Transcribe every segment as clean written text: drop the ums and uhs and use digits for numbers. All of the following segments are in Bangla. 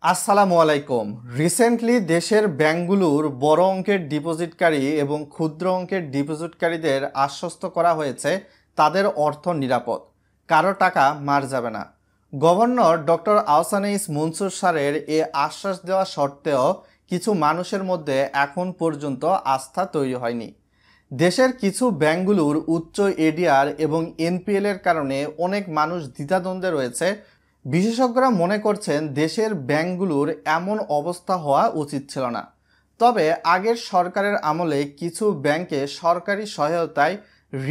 আসসালামু আলাইকুম। রিসেন্টলি দেশের ব্যাংকগুলোর বড় অঙ্কের ডিপোজিটকারী এবং ক্ষুদ্র অঙ্কের ডিপোজিটকারীদের আশ্বস্ত করা হয়েছে তাদের অর্থ নিরাপদ, কারো টাকা মার যাবে না। গভর্নর ডক্টর আহসানিস মনসুর স্যারের এ আশ্বাস দেওয়া সত্ত্বেও কিছু মানুষের মধ্যে এখন পর্যন্ত আস্থা তৈরি হয়নি। দেশের কিছু ব্যাংকগুলোর উচ্চ এডিআর এবং এনপিএল এর কারণে অনেক মানুষ দ্বিধাদ্বন্দ্বে রয়েছে। বিশেষজ্ঞরা মনে করছেন দেশের ব্যাংকগুলোর এমন অবস্থা হওয়া উচিত ছিল না। তবে আগের সরকারের আমলে কিছু ব্যাংকে সরকারি সহায়তায়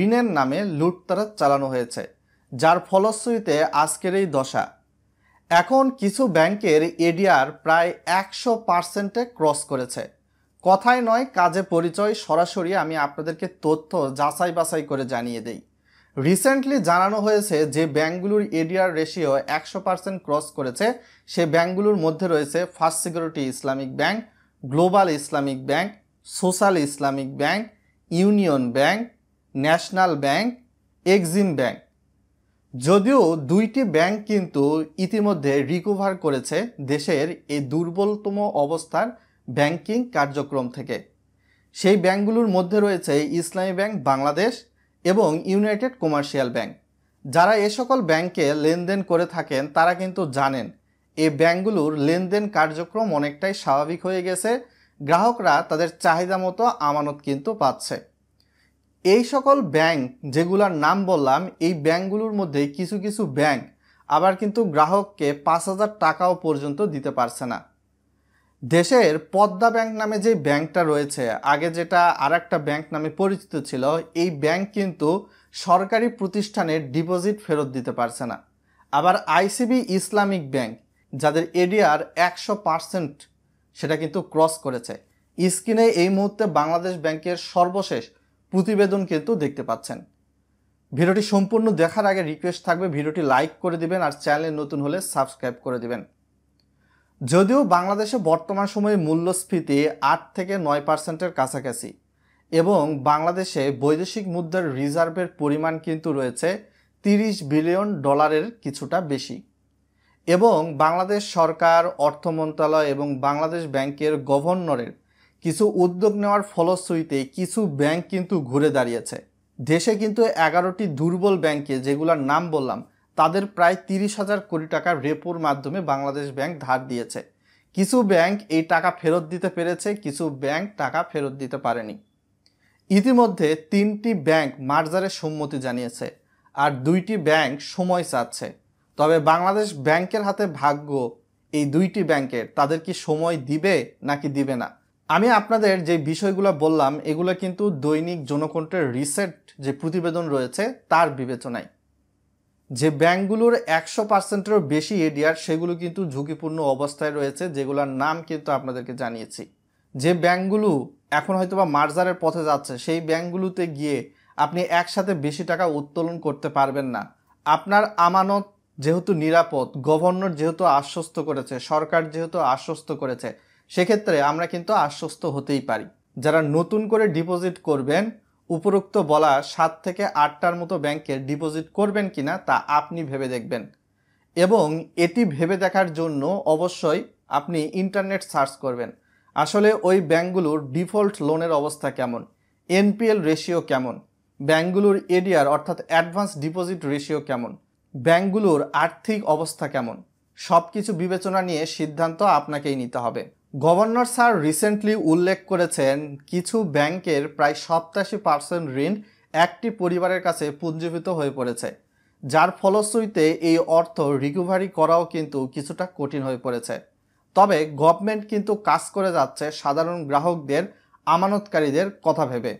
ঋণের নামে লুটতরাজ চালানো হয়েছে, যার ফলশ্রুতিতে আজকের এই দশা। এখন কিছু ব্যাংকের এডিআর প্রায় 100%-এ ক্রস করেছে। কথায় নয়, কাজে পরিচয়। সরাসরি আমি আপনাদেরকে তথ্য যাচাই বাছাই করে জানিয়ে দেই। রিসেন্টলি জানানো হয়েছে যে ব্যাংকগুলোর এডিআর রেশিও 100% ক্রস করেছে সে ব্যাংকগুলোর মধ্যে রয়েছে first security Islamic bank, global Islamic bank, social Islamic bank, union bank, national bank, Exim bank. যদিও দুইটি ব্যাংক কিন্তু ইতিমধ্যে রিকভার করেছে দেশের এই দুর্বলতম অবস্থার ব্যাংকিং কার্যক্রম থেকে। সেই ব্যাংকগুলোর মধ্যে রয়েছে ইসলামী ব্যাংক বাংলাদেশ এবং ইউনাইটেড কমার্শিয়াল ব্যাংক। যারা এ সকল ব্যাংকে লেনদেন করে থাকেন তারা কিন্তু জানেন এই ব্যাংকগুলোর লেনদেন কার্যক্রম অনেকটাই স্বাভাবিক হয়ে গেছে। গ্রাহকরা তাদের চাহিদা মতো আমানত কিন্তু পাচ্ছে। এই সকল ব্যাংক যেগুলোর নাম বললাম, এই ব্যাংকগুলোর মধ্যে কিছু কিছু ব্যাংক আবার কিন্তু গ্রাহককে 5,000 টাকাও পর্যন্ত দিতে পারছে না। দেশের পদ্মা ব্যাংক নামে যে ব্যাংকটা রয়েছে, আগে যেটা আরেকটা ব্যাংক নামে পরিচিত ছিল, এই ব্যাংক কিন্তু সরকারি প্রতিষ্ঠানের ডিপোজিট ফেরত দিতে পারছে না। আবার আইসিবি ইসলামিক ব্যাংক, যাদের এডিআর 100%, সেটা কিন্তু ক্রস করেছে। স্ক্রিনে এই মুহূর্তে বাংলাদেশ ব্যাংকের সর্বশেষ প্রতিবেদন কিন্তু দেখতে পাচ্ছেন। ভিডিওটি সম্পূর্ণ দেখার আগে রিকোয়েস্ট থাকবে ভিডিওটি লাইক করে দিবেন আর চ্যানেলে নতুন হলে সাবস্ক্রাইব করে দিবেন। যদিও বাংলাদেশে বর্তমান সময়ে মূল্যস্ফীতি 8 থেকে 9%-এর কাছাকাছি এবং বাংলাদেশে বৈদেশিক মুদ্রার রিজার্ভের পরিমাণ কিন্তু রয়েছে $30 বিলিয়ন কিছুটা বেশি। এবং বাংলাদেশ সরকার, অর্থ মন্ত্রণালয় এবং বাংলাদেশ ব্যাংকের গভর্নরের কিছু উদ্যোগ নেওয়ার ফলশ্রুতিতে কিছু ব্যাংক কিন্তু ঘুরে দাঁড়িয়েছে। দেশে কিন্তু 11টি দুর্বল ব্যাংকে, যেগুলোর নাম বললাম, তাদের প্রায় 30,000 কোটি টাকা রেপোর মাধ্যমে বাংলাদেশ ব্যাংক ধার দিয়েছে। কিছু ব্যাংক এই টাকা ফেরত দিতে পেরেছে, কিছু ব্যাংক টাকা ফেরত দিতে পারেনি। ইতিমধ্যে 3টি ব্যাংক মার্জারের সম্মতি জানিয়েছে আর 2টি ব্যাংক সময় চাচ্ছে। তবে বাংলাদেশ ব্যাংকের হাতে ভাগ্য এই 2টি ব্যাংকের, তাদের কি সময় দিবে নাকি দিবে না। আমি আপনাদের যে বিষয়গুলো বললাম এগুলো কিন্তু দৈনিক জনকণ্ঠের রিসেন্ট যে প্রতিবেদন রয়েছে তার বিবেচনায়। যে ব্যাংকগুলোর 100%-এরও বেশি এডিআর, সেগুলো কিন্তু ঝুঁকিপূর্ণ অবস্থায় রয়েছে, যেগুলোর নাম কিন্তু আপনাদেরকে জানিয়েছি। যে ব্যাংকগুলো এখন হয়তোবা মার্জারের পথে যাচ্ছে, সেই ব্যাংকগুলোতে গিয়ে আপনি একসাথে বেশি টাকা উত্তোলন করতে পারবেন না। আপনার আমানত যেহেতু নিরাপদ, গভর্নর যেহেতু আশ্বস্ত করেছে, সরকার যেহেতু আশ্বস্ত করেছে, সেক্ষেত্রে আমরা কিন্তু আশ্বস্ত হতেই পারি। যারা নতুন করে ডিপোজিট করবেন, উপরোক্ত বলা 7 থেকে 8টার মতো ব্যাংকে ডিপোজিট করবেন কিনা তা আপনি ভেবে দেখবেন। এবং এটি ভেবে দেখার জন্য অবশ্যই আপনি ইন্টারনেট সার্চ করবেন আসলে ওই ব্যাংকগুলোর ডিফল্ট লোনের অবস্থা কেমন, এনপিএল রেশিও কেমন, ব্যাংকগুলোর এডিআর অর্থাৎ অ্যাডভান্স ডিপোজিট রেশিও কেমন, ব্যাংকগুলোর আর্থিক অবস্থা কেমন। সব কিছু বিবেচনা নিয়ে সিদ্ধান্ত আপনাকেই নিতে হবে। গভর্নর স্যার রিসেন্টলি উল্লেখ করেছেন কিছু ব্যাংকের প্রায় 87% ঋণ একটি পরিবারের কাছে পুঞ্জীভূত হয়ে পড়েছে, যার ফলশ্রুতিতে এই অর্থ রিকভারি করাও কিন্তু কিছুটা কঠিন হয়ে পড়েছে। তবে গভর্নমেন্ট কিন্তু কাজ করে যাচ্ছে সাধারণ গ্রাহকদের, আমানতকারীদের কথা ভেবে।